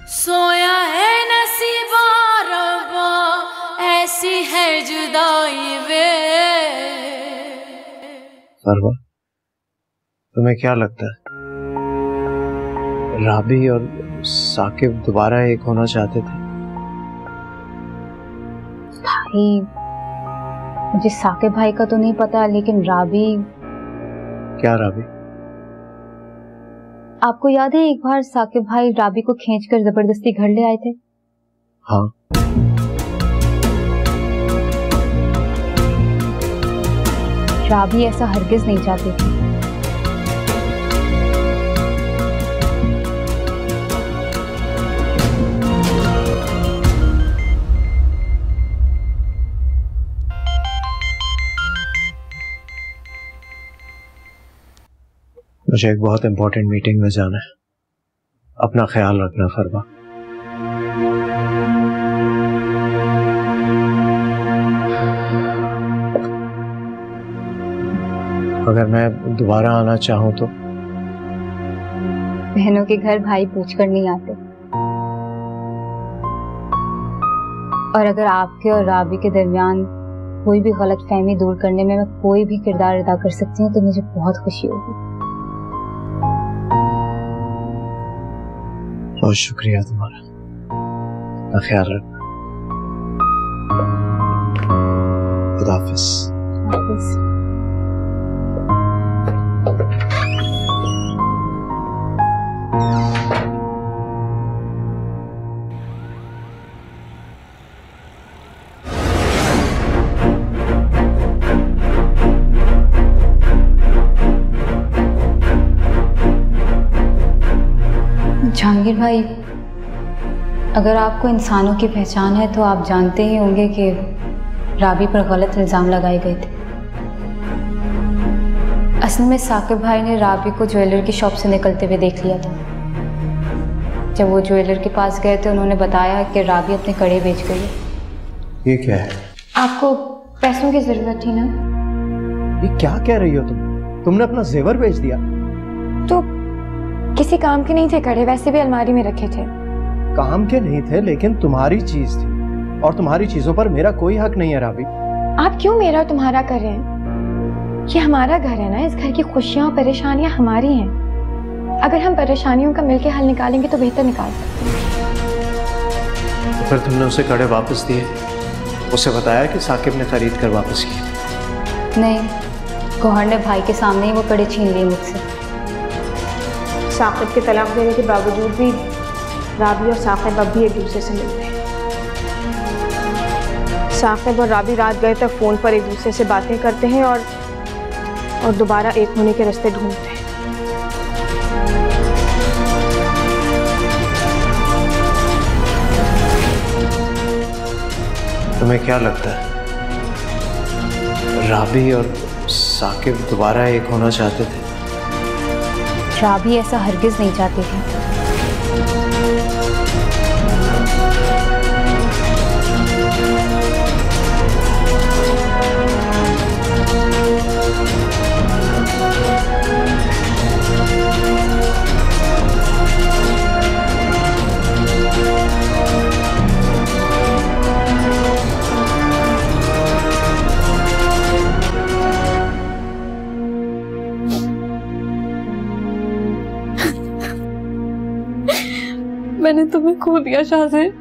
सोया है नसीबा रब्बा, ऐसी है जुदाई वे। फरवा, तुम्हें क्या लगता है राबी और साकिब दोबारा एक होना चाहते थे? भाई, मुझे साकिब भाई का तो नहीं पता, लेकिन राबी। क्या राबी? आपको याद है एक बार साकिब भाई राबी को खींचकर जबरदस्ती घर ले आए थे? हाँ। राबी ऐसा हरगिज नहीं चाहती थी। मुझे एक बहुत इंपॉर्टेंट मीटिंग में जाना है। अपना ख्याल रखना फरवा। अगर मैं दोबारा आना चाहूं तो? बहनों के घर भाई पूछकर नहीं आते, और अगर आपके और राबी के दरमियान कोई भी गलत फहमी दूर करने में मैं कोई भी किरदार अदा कर सकती हूँ तो मुझे बहुत खुशी होगी। बहुत शुक्रिया तुम्हारा। अपना ख्याल रखना। खुदा हाफिज़। जहांगीर भाई, अगर आपको इंसानों की पहचान है तो आप जानते ही होंगे कि राबी पर गलत इल्ज़ाम लगाए गए थे। असल में साकिब भाई ने राबी को ज्वेलर की शॉप से निकलते हुए देख लिया था। जब वो ज्वेलर के पास गए तो उन्होंने बताया कि राबी अपने कड़े बेच गई है। ये क्या है? आपको पैसों की जरूरत थी ना? ये क्या कह रही हो तुम? तुमने अपना जेवर बेच दिया? तो किसी काम के नहीं थे कड़े, वैसे भी अलमारी में रखे थे। काम के नहीं थे, लेकिन तुम्हारी चीज थी और तुम्हारी चीजों पर मेरा कोई हक नहीं है राबी। आप क्यों मेरा और तुम्हारा कर रहे हैं? ये हमारा घर है ना, इस घर की खुशियां और परेशानियां हमारी हैं। अगर हम परेशानियों का मिलके हल निकालेंगे तो बेहतर निकाल सकते हैं। तो फिर तुमने उसे कड़े वापस दिए? उसे बताया कि साकिब ने खरीद कर वापस किए? नहीं, गौहर ने भाई के सामने ही वो कड़े छीन लिए मुझसे। साकिब के तलाक देने के बावजूद भी राबी और साकिब अब भी एक दूसरे से मिलते हैं। साकिब और राबी रात गए तक फोन पर एक दूसरे से बातें करते हैं और दोबारा एक होने के रास्ते ढूंढते हैं। तुम्हें क्या लगता है राबी और साकिब दोबारा एक होना चाहते थे? राबी ऐसा हरगिज नहीं चाहती थी। मैंने तुम्हें खो दिया शाहज़ेब,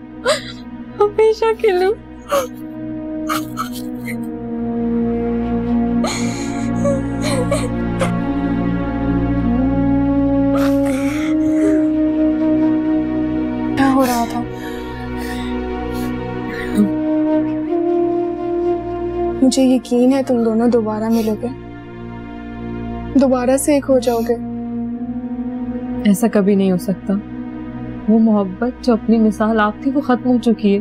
हमेशा के लिए। क्या हो रहा था? मुझे यकीन है तुम दोनों दोबारा मिलोगे, दोबारा से एक हो जाओगे। ऐसा कभी नहीं हो सकता। वो मोहब्बत जो अपनी मिसाल आप थी वो खत्म हो चुकी है।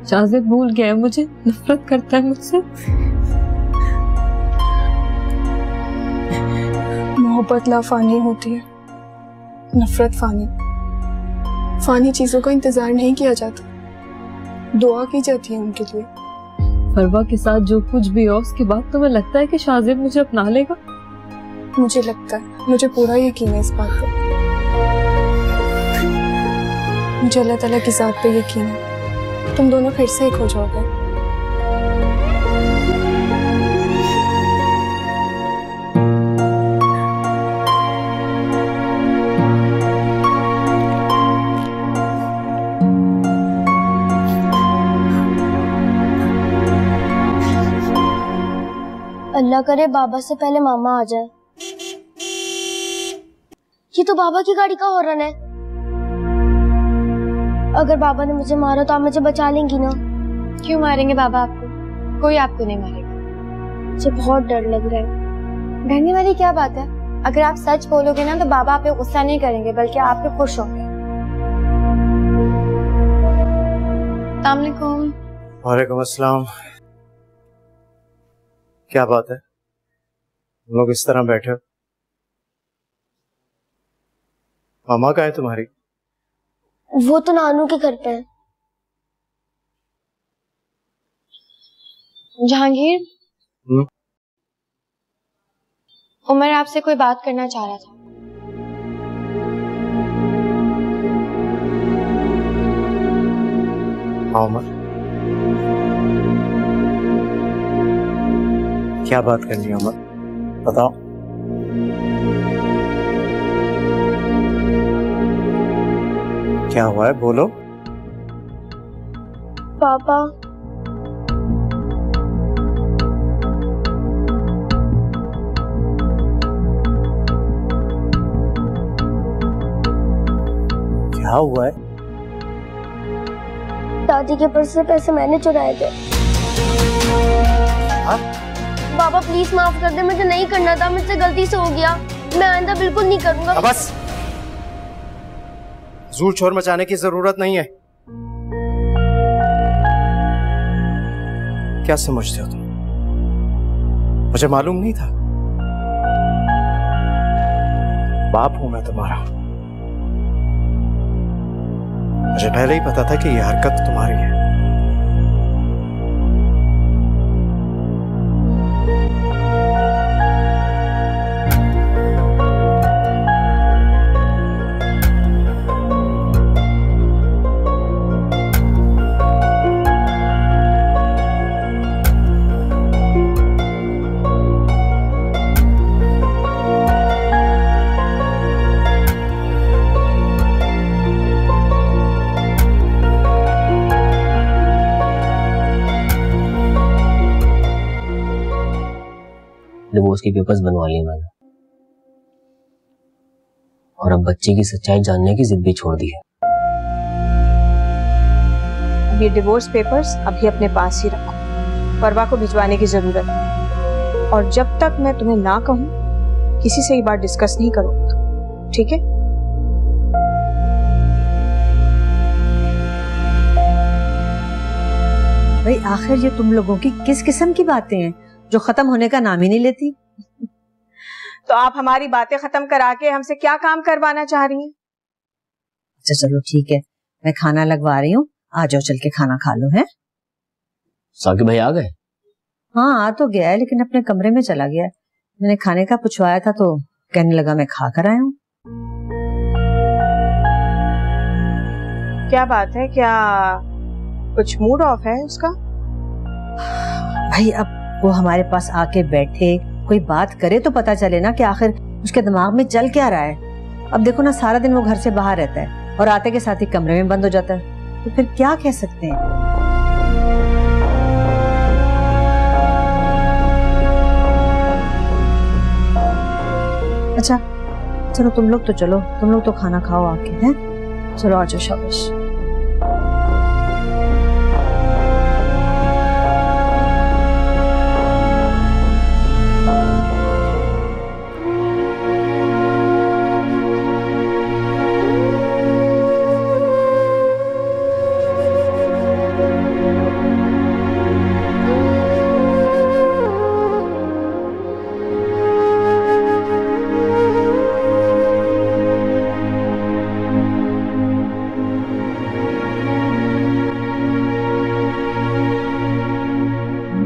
शाहज़ेब भूल गया है मुझे, नफरत करता है मुझसे। मोहब्बत लाफानी होती है, नफरत फानी। फानी चीजों का इंतजार नहीं किया जाता, दुआ की जाती है उनके लिए। फरवा के साथ जो कुछ भी हो उसके बाद तुम्हें लगता है कि शाहज़ेब मुझे अपना लेगा? मुझे लगता है, मुझे पूरा यकीन है इस बात पर। मुझे अल्लाह ताला की ज़ात पे यकीन है, तुम दोनों फिर से एक हो जाओगे। अल्लाह करे बाबा से पहले मामा आ जाए। ये तो बाबा की गाड़ी का हॉर्न है। अगर बाबा ने मुझे मारा तो आप मुझे बचा लेंगी ना? क्यों मारेंगे बाबा आपको? कोई आपको नहीं मारेगा। मुझे बहुत डर लग रहा है। डरने वाली क्या बात है? अगर आप सच बोलोगे ना तो बाबा आप पे गुस्सा नहीं करेंगे बल्कि आप पे खुश होंगे। अस्सलाम वालेकुम। वालेकुम अस्सलाम। क्या बात है, तुम लोग इस तरह बैठे हो? मामा कहाँ है तुम्हारी? वो तो नानू के घर पे है। जहांगीर, उमर आपसे कोई बात करना चाह रहा था। हाँ उमर, क्या बात करनी है उमर, बताओ। क्या हुआ है, बोलो। पापा, क्या हुआ है? दादी के पर्स से पैसे मैंने चुराए थे। हाँ? पापा प्लीज माफ कर दे, मुझे नहीं करना था, मुझसे गलती से हो गया। मैं आइंदा बिल्कुल नहीं करूंगा। बस, ज़ोर शोर मचाने की जरूरत नहीं है। क्या समझते हो तुम? मुझे मालूम नहीं था। बाप हूं मैं तुम्हारा। मुझे पहले ही पता था कि यह हरकत तुम्हारी है। डिवोर्स के पेपर्स बनवा लिए मैंने, और अब बच्चे की सच्चाई जानने की जिद भी छोड़ दी है। ये डिवोर्स पेपर्स अभी अपने पास ही रखो, परवा को भिजवाने की जरूरत है। और जब तक मैं तुम्हें ना कहूं किसी से ये बात डिस्कस नहीं करो, ठीक है? भाई आखिर ये तुम लोगों की किस किस्म की बातें हैं जो खत्म होने का नाम ही नहीं लेती? तो आप हमारी बातें खत्म करा के हमसे क्या काम करवाना चाह रही हैं? अच्छा चलो ठीक है, मैं खाना लगवा रही हूँ, आ जाओ चल के खाना खा लो। है साकिब भाई आ गए? हाँ आ तो गया है, लेकिन अपने कमरे में चला गया। मैंने खाने का पूछवाया था तो कहने लगा मैं खा कर आया हूँ। क्या बात है, क्या कुछ मूड ऑफ है उसका? भाई अब वो हमारे पास आके बैठे, कोई बात करे तो पता चले ना कि आखिर उसके दिमाग में चल क्या रहा है। अब देखो ना, सारा दिन वो घर से बाहर रहता है और आते के साथ ही कमरे में बंद हो जाता है, तो फिर क्या कह सकते हैं। अच्छा चलो तुम लोग तो चलो, तुम लोग तो खाना खाओ आके। हैं चलो आ जाओ, शाबाश।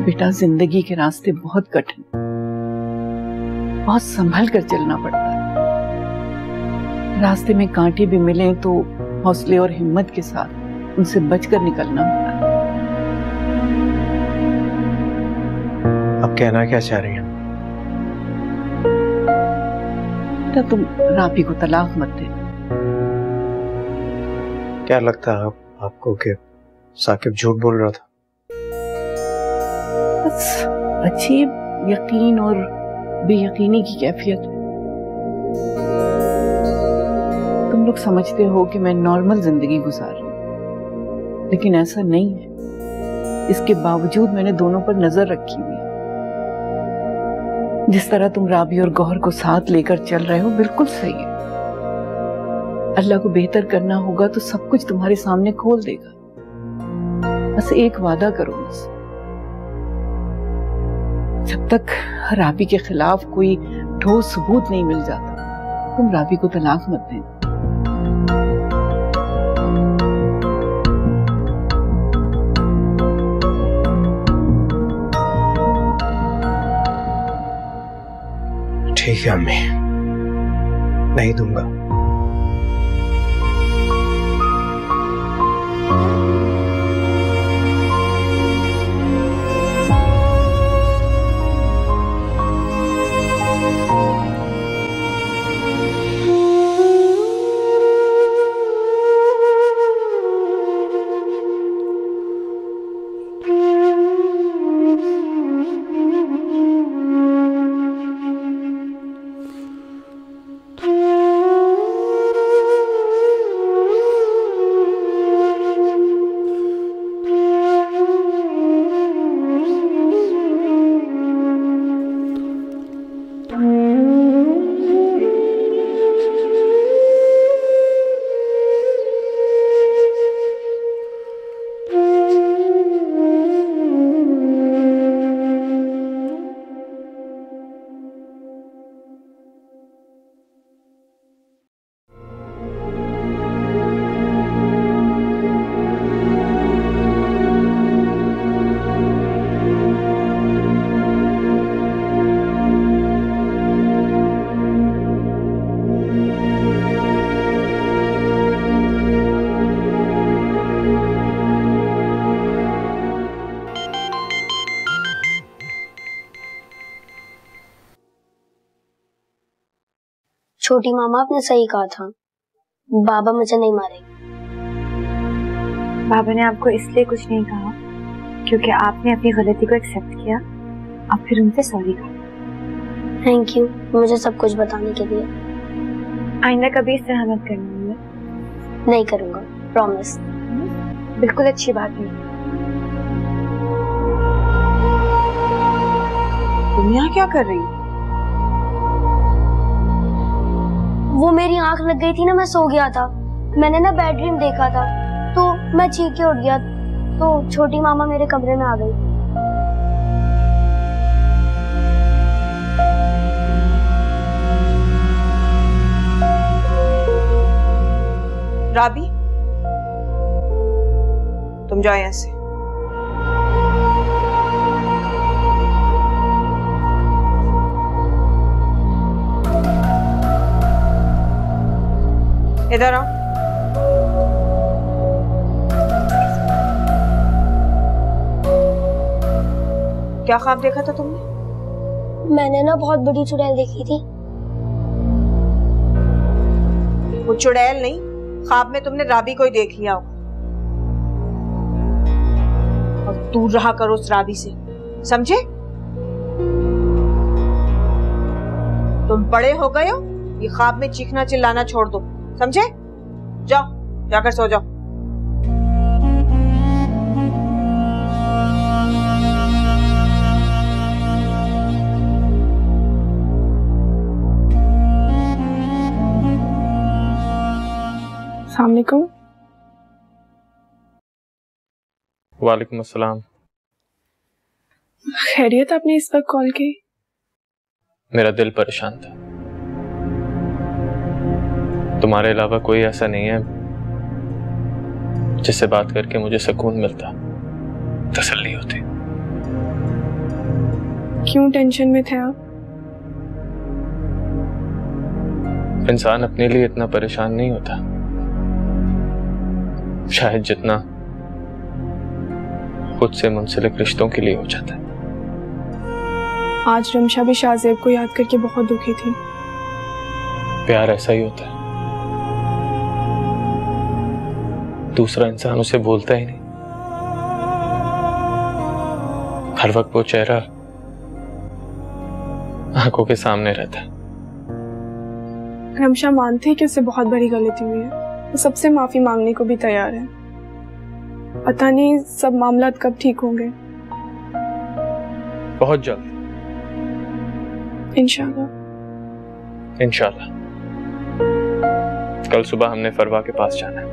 बेटा जिंदगी के रास्ते बहुत कठिन, बहुत संभल कर चलना पड़ता है। रास्ते में कांटे भी मिले तो हौसले और हिम्मत के साथ उनसे बचकर निकलना होता है। अब कहना क्या चाह रही हैं? तो तुम राबी को तलाक मत दे। क्या लगता है आपको कि साकिब झूठ बोल रहा था? बस अजीब यकीन और बेयकीनी की कैफियत है। तुम लोग समझते हो कि मैं नॉर्मल जिंदगी गुजार रही हूँ, लेकिन ऐसा नहीं है। इसके बावजूद मैंने दोनों पर नजर रखी हुई है। जिस तरह तुम राबी और गौहर को साथ लेकर चल रहे हो बिल्कुल सही है। अल्लाह को बेहतर करना होगा तो सब कुछ तुम्हारे सामने खोल देगा। बस एक वादा करो मुझसे, जब तक राबी के खिलाफ कोई ठोस सबूत नहीं मिल जाता तुम राबी को तलाक मत देना। ठीक है अम्मी, नहीं दूंगा। छोटी मामा आपने सही कहा था, बाबा मुझे नहीं मारेंगे। बाबा ने आपको इसलिए कुछ नहीं कहा क्योंकि आपने अपनी गलती को एक्सेप्ट किया और फिर उनसे सॉरी कहा। थैंक यू मुझे सब कुछ बताने के लिए। आइंदा कभी इस तरह मत करना। नहीं करूंगा, प्रॉमिस। बिल्कुल अच्छी बात है। तुम यहाँ क्या कर रही हो? वो मेरी आंख लग गई थी ना, मैं सो गया था। मैंने ना बैड ड्रीम देखा था तो मैं चीख के उठ गया, तो छोटी मामा मेरे कमरे में आ गई। राबी, तुम जाओ यहाँ से। इधर आओ। क्या ख्वाब देखा था तुमने? मैंने ना बहुत बड़ी चुड़ैल देखी थी। वो चुड़ैल नहीं, ख्वाब में तुमने राबी को ही देख लिया हो। और दूर रहा करो उस राबी से, समझे? तुम बड़े हो गए हो, ये ख्वाब में चीखना चिल्लाना छोड़ दो, समझे? जाओ, जाकर सो जाओ। अस्सलाम वालेकुम। वालेकुम अस्सलाम। खैरियत, आपने इस वक्त कॉल की? मेरा दिल परेशान था। तुम्हारे अलावा कोई ऐसा नहीं है जिससे बात करके मुझे सुकून मिलता, तसल्ली होती। क्यों टेंशन में थे आप? इंसान अपने लिए इतना परेशान नहीं होता शायद जितना खुद से मुंसलिक रिश्तों के लिए हो जाता है। आज रमशा भी शाहजेब को याद करके बहुत दुखी थी। प्यार ऐसा ही होता है, दूसरा इंसान उसे भूलता ही नहीं, हर वक्त वो चेहरा आंखों के सामने रहता है। रमशा मानते हैं कि उससे बहुत बड़ी गलती हुई है, वो सबसे माफी मांगने को भी तैयार है। पता नहीं सब मामला कब ठीक होंगे। बहुत जल्द इंशाल्लाह। इंशाल्लाह। कल सुबह हमने फरवा के पास जाना है।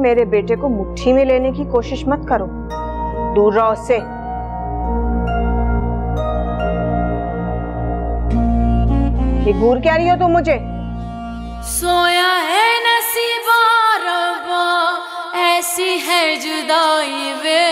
मेरे बेटे को मुट्ठी में लेने की कोशिश मत करो, दूर रहो उससे। ये घूर क्या रही हो तुम मुझे? सोया है नसीबा रब्बा, ऐसी है जुदाई वे।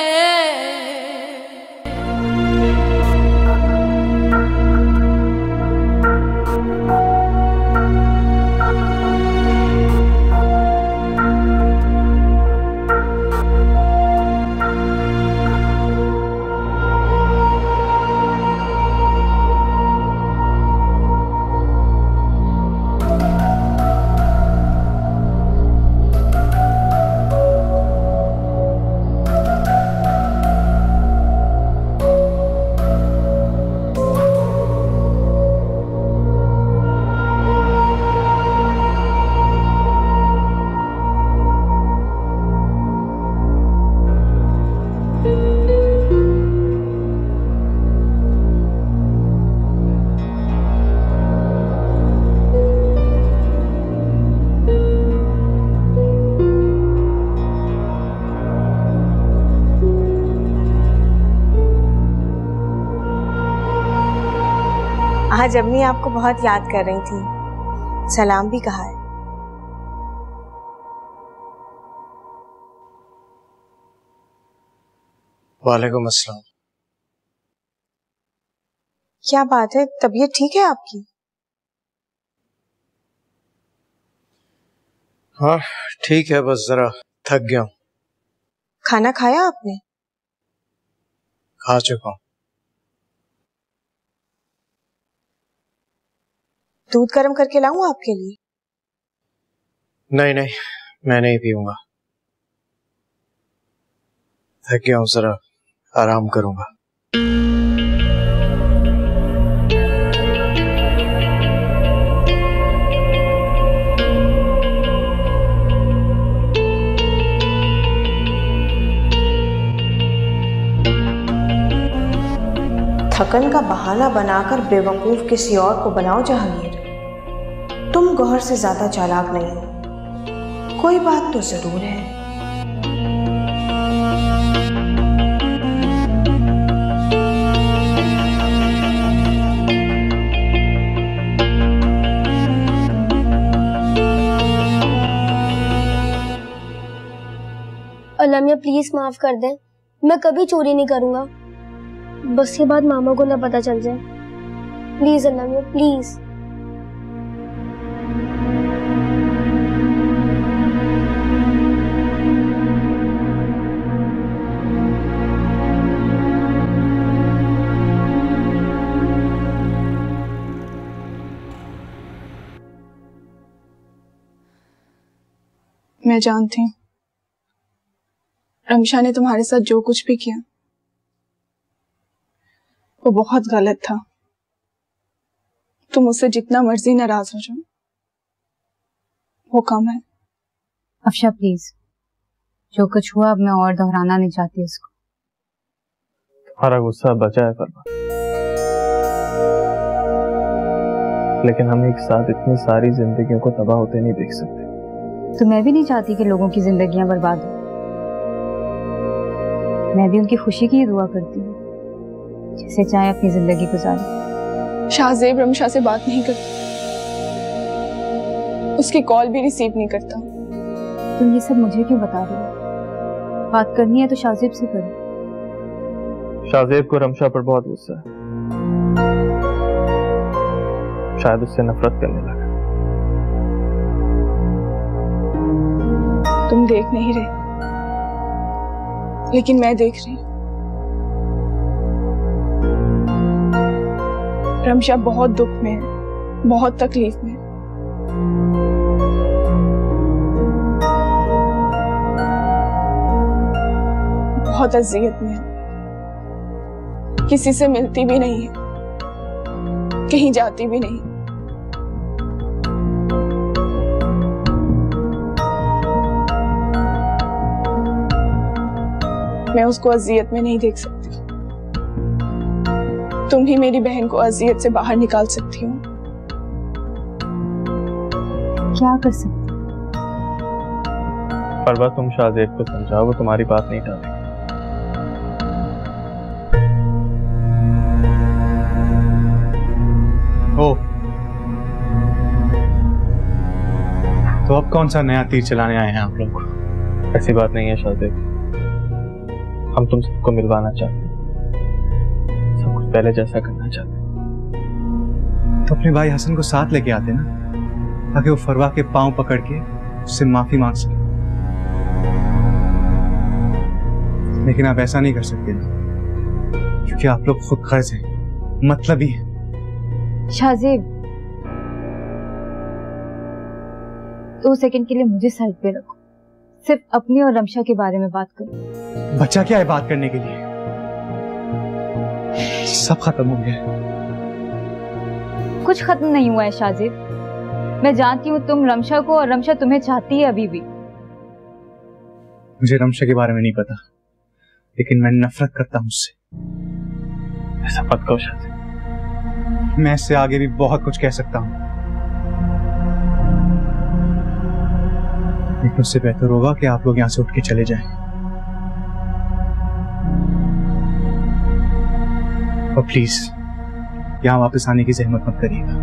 आज अम्मी आपको बहुत याद कर रही थी, सलाम भी कहा है। वालेकुम अस्सलाम। क्या बात है, तबीयत ठीक है आपकी? हाँ ठीक है, बस जरा थक गया हूँ। खाना खाया आपने? खा चुका हूँ। दूध गर्म करके लाऊं आपके लिए? नहीं नहीं, मैं नहीं पीऊंगा, थक गया हूँ, जरा आराम करूंगा। थकन का बहाना बनाकर बेवकूफ किसी और को बनाओ जहांगीर। तुम गौहर से ज्यादा चालाक नहीं हो। कोई बात तो जरूर है। अल्लाह प्लीज माफ कर दे, मैं कभी चोरी नहीं करूंगा। बस ये बात मामा को ना पता चल जाए। Please Allah please. मैं जानती हूँ रमशा ने तुम्हारे साथ जो कुछ भी किया वो बहुत गलत था। तुम उससे जितना मर्जी नाराज हो जाओ वो कम है। अफशा प्लीज, जो कुछ हुआ अब मैं और दोहराना नहीं चाहती उसको। तुम्हारा गुस्सा बचा है फरमा, लेकिन हम एक साथ इतनी सारी जिंदगियों को तबाह होते नहीं देख सकते। तो मैं भी नहीं चाहती कि लोगों की जिंदगियां बर्बाद हो। मैं भी उनकी खुशी की ही दुआ करती हूँ, जैसे चाहे अपनी जिंदगी गुजारे। शाहजेब रमशा से बात नहीं करता, उसकी कॉल भी रिसीव नहीं करता। तुम ये सब मुझे क्यों बता रही हो? बात करनी है तो शाहजेब से करो। शाहजेब को रमशा पर बहुत गुस्सा है, शायद उससे नफरत करने लगा। तुम देख नहीं रहे, लेकिन मैं देख रही हूँ। रमशा बहुत दुख में है, बहुत तकलीफ में है। बहुत अजियत में है, किसी से मिलती भी नहीं है, कहीं जाती भी नहीं। मैं उसको अजियत में नहीं देख सकती। तुम ही मेरी बहन को अजियत से बाहर निकाल सकती हो। क्या कर सकती? फरवा, तुम शाहजेब को समझाओ, वो तुम्हारी बात नहीं टालेगा। ओ, तो अब कौन सा नया तीर चलाने आए हैं आप लोग? ऐसी बात नहीं है शाहजेब, हम तुम सबको मिलवाना चाहते हैं, सब कुछ पहले जैसा करना चाहते हैं। तो अपने भाई हसन को साथ लेके आते ना, ताकि वो फरवा के पांव पकड़ के उससे माफी मांग सके। लेकिन आप ऐसा नहीं कर सकते ना, क्योंकि आप लोग खुद गर्ज हैं, मतलबी हैं। शाहजेब, 2 सेकंड के लिए मुझे साइड पे रखो, सिर्फ अपनी और रमशा के बारे में बात करो। बच्चा क्या है बात करने के लिए? सब खत्म हो गया है। कुछ खत्म नहीं हुआ है शाहजेब। मैं जानती हूँ तुम रमशा को और रमशा तुम्हें चाहती है अभी भी। मुझे रमशा के बारे में नहीं पता, लेकिन मैं नफरत करता हूँ उससे। ऐसा मत कहो शाहजेब। मैं इससे आगे भी बहुत कुछ कह सकता हूँ, लेकिन उससे बेहतर होगा कि आप लोग यहाँ से उठ के चले जाएं। और प्लीज यहाँ वापस आने की जहमत मत करिएगा।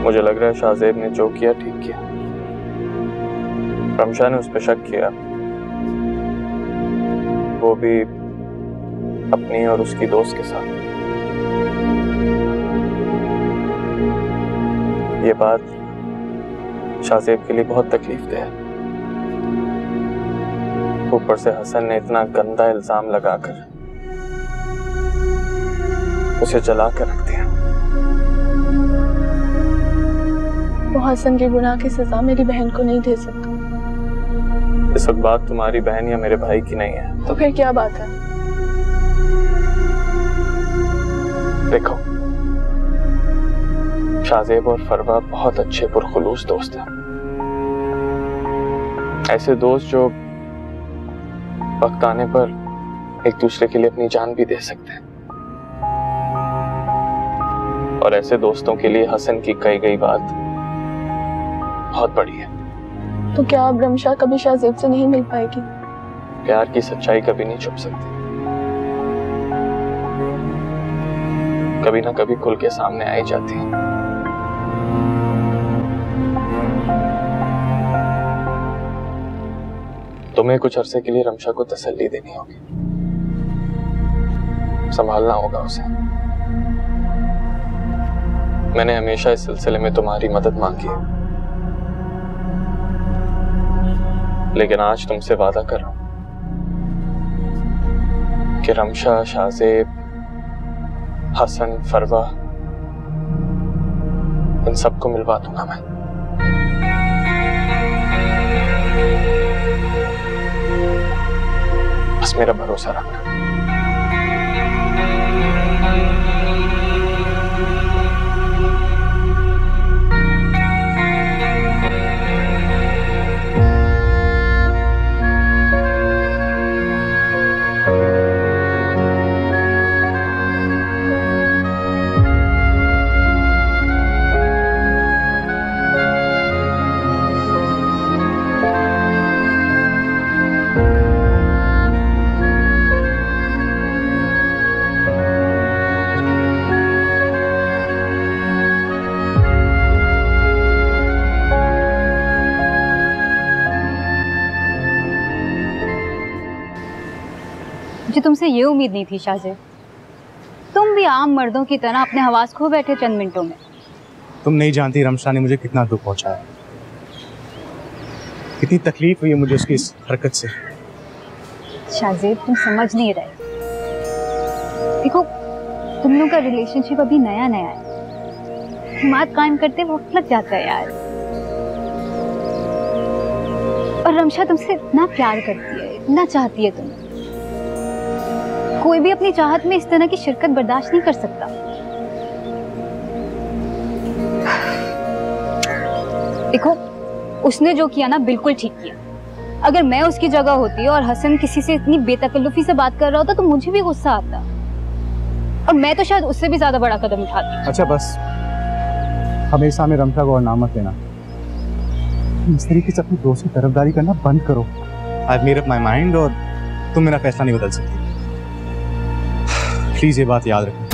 मुझे लग रहा है शाहजेब ने जो किया ठीक किया। रमशा ने उस पर शक किया, वो भी अपनी और उसकी दोस्त के साथ। ये बात शाहजेब के लिए बहुत तकलीफदेह है। ऊपर से हसन ने इतना गंदा इल्जाम लगाकर उसे जला कर रख दिया। वो हसन के गुनाह की सजा मेरी बहन को नहीं दे सकता। इस वक्त बात तुम्हारी बहन या मेरे भाई की नहीं है। तो फिर क्या बात है? देखो, शाहजेब और फरवा बहुत अच्छे पुरखुलूस दोस्त हैं। ऐसे दोस्त जो वक्त आने पर एक दूसरे के लिए अपनी जान भी दे सकते हैं। और ऐसे दोस्तों के लिए हसन की कही गई बात बहुत बड़ी है। तो क्या अब रमशा कभी शाहजेब से नहीं मिल पाएगी? प्यार की सच्चाई कभी नहीं छुप सकती, कभी ना कभी खुल के सामने आ ही जाती है। तुम्हें कुछ अरसे के लिए रमशा को तसल्ली देनी होगी, संभालना होगा उसे। मैंने हमेशा इस सिलसिले में तुम्हारी मदद मांगी है, लेकिन आज तुमसे वादा कर रहा हूं कि रमशा, शाहजेब, हसन, फरवा, इन सबको मिलवा दूंगा मैं। बस मेरा भरोसा रखना। मुझे तुमसे ये उम्मीद नहीं थी शाहजेब। तुम भी आम मर्दों की तरह अपने हवास खो बैठे चंद मिनटों में। तुम नहीं जानती रमशा ने मुझे कितना दुख पहुंचाया, कितनी तकलीफ हुई मुझे उसकी इस हरकत से। शाहजेब तुम समझ नहीं रहे। देखो तुम लोगों का रिलेशनशिप अभी नया नया है, हिम्मत कायम करते वक्त लग जाता है यार। और रमशा तुमसे इतना प्यार करती है, इतना चाहती है तुम्हें। कोई भी अपनी चाहत में इस तरह की शिरकत बर्दाश्त नहीं कर सकता। देखो उसने जो किया ना बिल्कुल ठीक किया। अगर मैं उसकी जगह होती और हसन किसी से इतनी बेतकल्लुफी से बात कर रहा होता तो मुझे भी गुस्सा आता, और मैं तो शायद उससे भी ज्यादा बड़ा कदम उठाती। अच्छा बस हमेशा में रमशा को और नाम मत लेना। इस तरीके से अपनी दोस्त की तरफदारी करना बंद करो। I made up my mind और तुम मेरा फैसला नहीं बदल सकती। प्लीज ये बात याद रखना।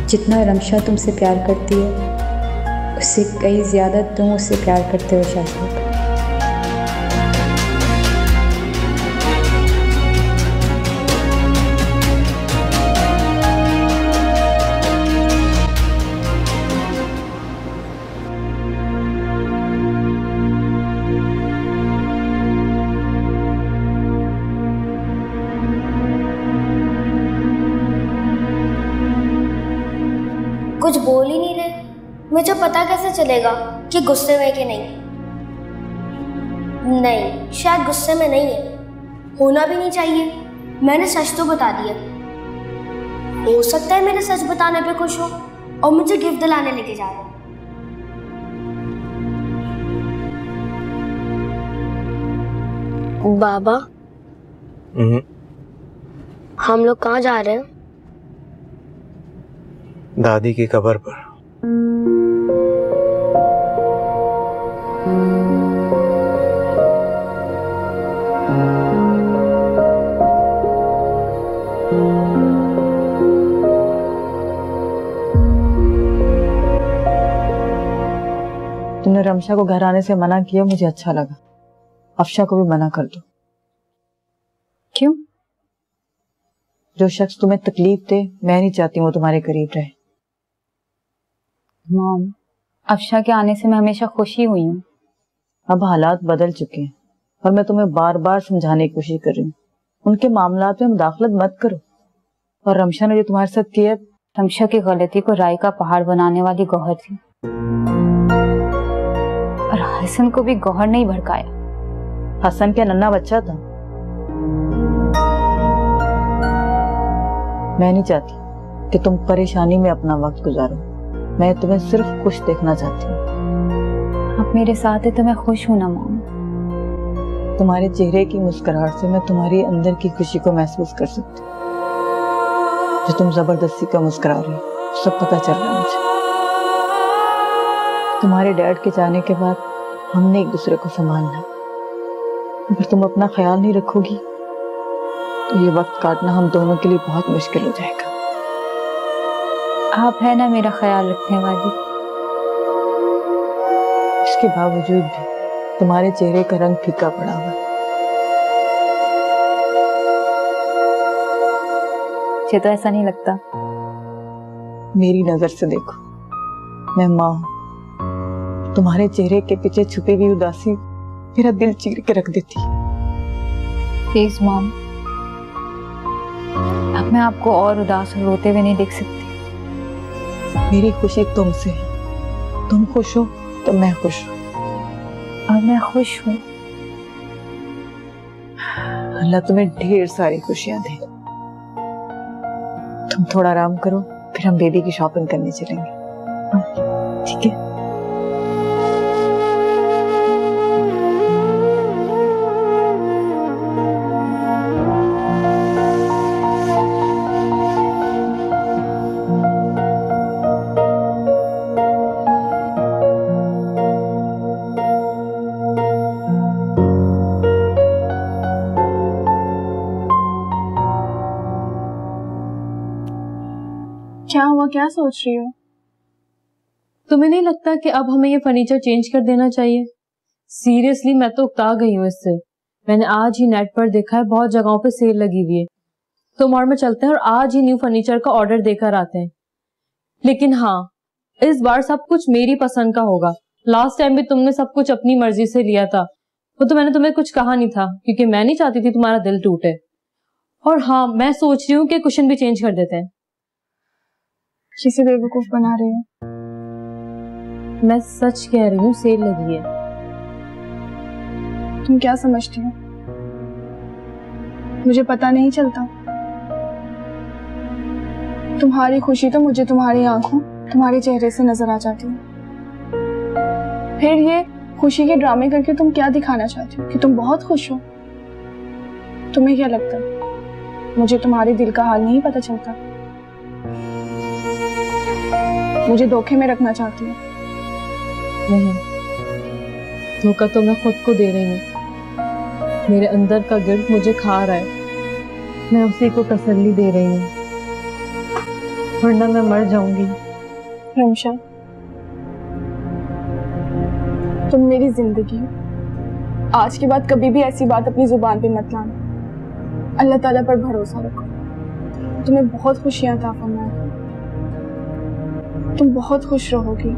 जितना रमशा तुमसे प्यार करती है उससे कई ज्यादा तुम उससे प्यार करते हो शाहजेब। कुछ बोल ही नहीं रहे, मुझे पता कैसे चलेगा कि गुस्से में कि नहीं? नहीं, शायद गुस्से में नहीं है, होना भी नहीं चाहिए। मैंने सच तो बता दिया। हो सकता है मेरे सच बताने पे खुश हो और मुझे गिफ्ट दिलाने लेके जा रहे। बाबा हम लोग कहाँ जा रहे हैं? दादी की कब्र पर। तुमने रमशा को घर आने से मना किया, मुझे अच्छा लगा। अफशा को भी मना कर दो। क्यों? जो शख्स तुम्हें तकलीफ दे, मैं नहीं चाहती वो तुम्हारे करीब रहे। मॉम, अफशा के आने से मैं हमेशा खुशी हुई हूँ। अब हालात बदल चुके हैं और मैं तुम्हें बार बार समझाने की कोशिश कर रही हूँ, उनके मामलात में मुदाखलत मत करो। और रमशा ने जो तुम्हारे साथ किया, रमशा की गलती को राई का पहाड़ बनाने वाली गौहर थी। हसन को भी गौहर ने ही भड़काया। हसन क्या नन्हा बच्चा था? मैं नहीं चाहती कि तुम परेशानी में अपना वक्त गुजारो। मैं तुम्हें सिर्फ खुश देखना चाहती हूँ। आप मेरे साथ है तो मैं खुश हूं ना मॉम। तुम्हारे चेहरे की मुस्कुराहट से मैं तुम्हारी अंदर की खुशी को महसूस कर सकती हूँ। जो तुम जबरदस्ती का मुस्कुरा रही हो, सब पता चल रहा है मुझे। तुम्हारे डैड के जाने के बाद हमने एक दूसरे को संभालना है। अगर तुम अपना ख्याल नहीं रखोगी तो ये वक्त काटना हम दोनों के लिए बहुत मुश्किल हो जाएगा। आप है ना मेरा ख्याल रखने वाली। इसके बावजूद भी तुम्हारे चेहरे का रंग फीका पड़ा हुआ है। मुझे तो ऐसा नहीं लगता। मेरी नजर से देखो, मैं माँ हूं। तुम्हारे चेहरे के पीछे छुपी हुई उदासी मेरा दिल चीर के रख देती। प्लीज मॉम, अब मैं आपको और उदास और रोते हुए नहीं देख सकती। मेरी खुशी तुमसे है। तुम खुश हो तो मैं खुश हूँ। और मैं खुश हूँ। अल्लाह तुम्हें ढेर सारी खुशियां दे। तुम थोड़ा आराम करो, फिर हम बेबी की शॉपिंग करने चलेंगे। ठीक है? क्या हुआ, क्या सोच रही हो? तुम्हें नहीं लगता कि अब हमें ये फर्नीचर चेंज कर देना चाहिए? सीरियसली मैं तो उकता गई हूँ इससे। मैंने आज ही नेट पर देखा है, बहुत जगहों पे सेल लगी हुई है। तो मॉल में चलते हैं और आज ही न्यू फर्नीचर का ऑर्डर देकर आते हैं। लेकिन हाँ, इस बार सब कुछ मेरी पसंद का होगा। लास्ट टाइम भी तुमने सब कुछ अपनी मर्जी से लिया था, वो तो मैंने तुम्हें कुछ कहा नहीं था क्योंकि मैं नहीं चाहती थी तुम्हारा दिल टूटे। और हाँ, मैं सोच रही हूँ कि कुशन भी चेंज कर देते हैं। किसे बेवकूफ बना रही हो? मैं सच कह रही हूँ, सेल लगी है। तुम क्या समझती हो? मुझे पता नहीं चलता? तुम्हारी खुशी तो मुझे तुम्हारी आंखों, तुम्हारे चेहरे से नजर आ जाती है। फिर ये खुशी के ड्रामे करके तुम क्या दिखाना चाहती हो कि तुम बहुत खुश हो? तुम्हें क्या लगता है मुझे तुम्हारे दिल का हाल नहीं पता चलता? मुझे धोखे में रखना चाहती हूँ? नहीं, धोखा तो मैं खुद को दे रही हूँ। मेरे अंदर का गिल्ट मुझे खा रहा है। मैं उसी को तसल्ली दे रही हूँ, वरना मैं मर जाऊंगी। रमशा, तुम मेरी जिंदगी हो। आज के बाद कभी भी ऐसी बात अपनी जुबान पे मत लाना। अल्लाह ताला पर भरोसा रखो, तुम्हें बहुत खुशियां अता फरमाएगा। तुम बहुत खुश रहोगी।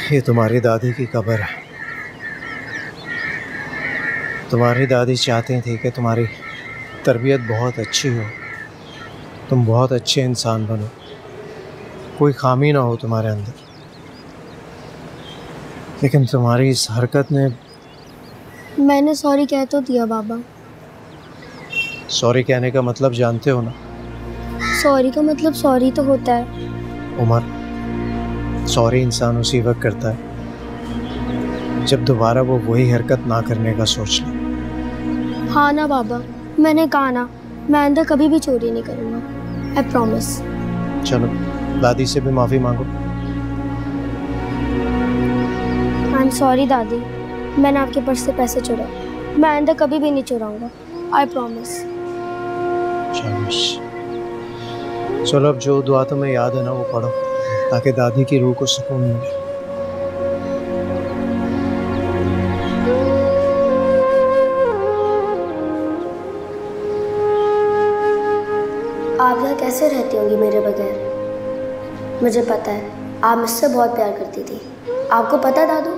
ये तुम्हारी दादी की कब्र है। तुम्हारी दादी चाहती थी कि तुम्हारी तरबियत बहुत अच्छी हो, तुम बहुत अच्छे इंसान बनो, कोई खामी ना हो तुम्हारे अंदर। लेकिन तुम्हारी इस हरकत ने... मैंने सॉरी कह तो दिया बाबा। सॉरी कहने का मतलब जानते हो ना? सॉरी का मतलब सॉरी तो होता है। उमर, सॉरी इंसान उसी वक्त करता है जब दोबारा वो वही हरकत ना करने का सोच ले। हाँ ना बाबा, मैंने कहा ना, मैं आइंदा कभी भी चोरी नहीं करूँगा। I promise. चलो, दादी से भी माफ़ी मांगो। आई एम सॉरी दादी, मैंने आपके पर्स से पैसे चुराए। मैं आइंदा कभी भी नहीं चुराऊंगा। I promise. चलो, अब जो दुआ तुम्हें याद है ना वो पढ़ो, ताकि दादी की रूह को सुकून मिले। कैसे रहती होंगी मेरे बगैर। मुझे पता है आप मुझसे बहुत प्यार करती थी। आपको पता है दादू,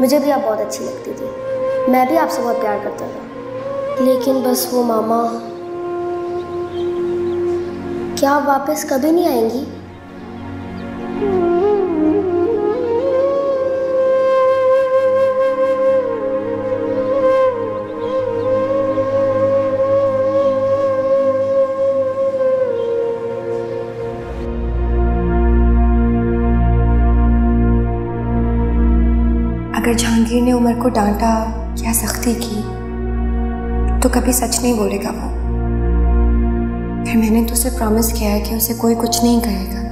मुझे भी आप बहुत अच्छी लगती थी। मैं भी आपसे बहुत प्यार करता था, लेकिन बस वो मामा। क्या आप वापस कभी नहीं आएंगी? अगर जहांगीर ने उमर को डांटा या सख्ती की तो कभी सच नहीं बोलेगा वो। फिर मैंने तो उसे प्रॉमिस किया है कि उसे कोई कुछ नहीं कहेगा।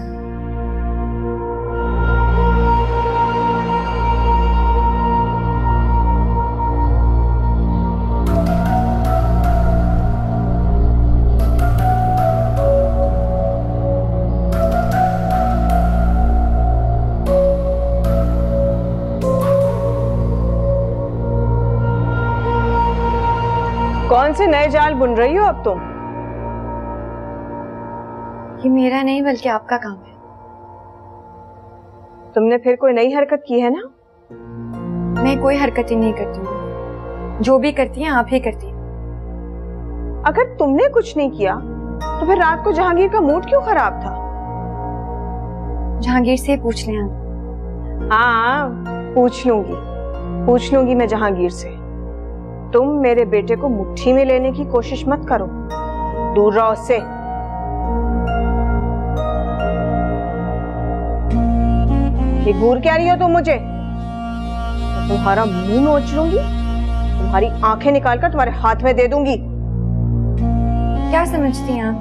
कौन से नए जाल बुन रही हो अब तुम? ये मेरा नहीं बल्कि आपका काम है। तुमने फिर कोई नई हरकत की है ना? मैं कोई हरकत ही नहीं करती हूँ, जो भी करती हैं आप ही करती हैं। अगर तुमने कुछ नहीं किया तो फिर रात को जहांगीर का मूड क्यों खराब था? जहांगीर से पूछ लें आप। हाँ, पूछ लूंगी मैं जहांगीर से। तुम मेरे बेटे को मुट्ठी में लेने की कोशिश मत करो, दूर रहो उससे। ये घूर क्या रही हो तुम मुझे? मैं तुम्हारा मुंह नोच लूंगी, तुम्हारी आंखें निकालकर तुम्हारे हाथ में दे दूंगी। क्या समझती हैं आप?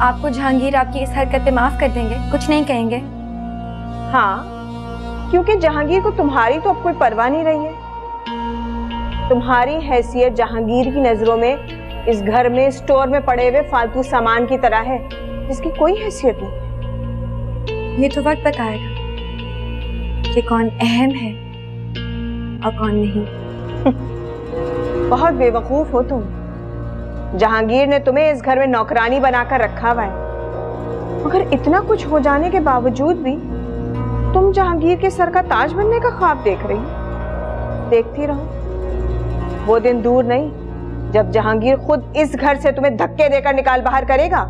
आपको जहांगीर आपकी इस हरकत पे माफ कर देंगे, कुछ नहीं कहेंगे? हाँ, क्योंकि जहांगीर को तुम्हारी तो अब कोई परवाह नहीं रही है। तुम्हारी हैसियत जहांगीर की नजरों में इस घर में स्टोर में पड़े हुए फालतू सामान की तरह है, जिसकी कोई हैसियत नहीं। ये तो वक्त बताएगा कि कौन अहम है और कौन नहीं। बहुत बेवकूफ हो तुम। जहांगीर ने तुम्हें इस घर में नौकरानी बनाकर रखा हुआ है, मगर इतना कुछ हो जाने के बावजूद भी तुम जहांगीर के सर का ताज बनने का ख्वाब देख रही हो। देखती रहो, वो दिन दूर नहीं जब जहांगीर खुद इस घर से तुम्हें धक्के देकर निकाल बाहर करेगा।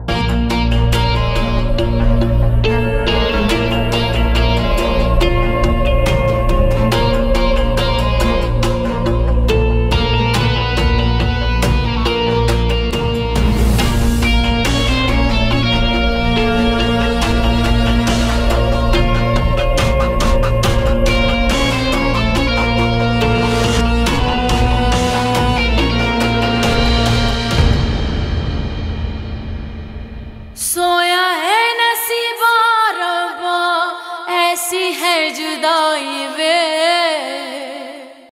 सोया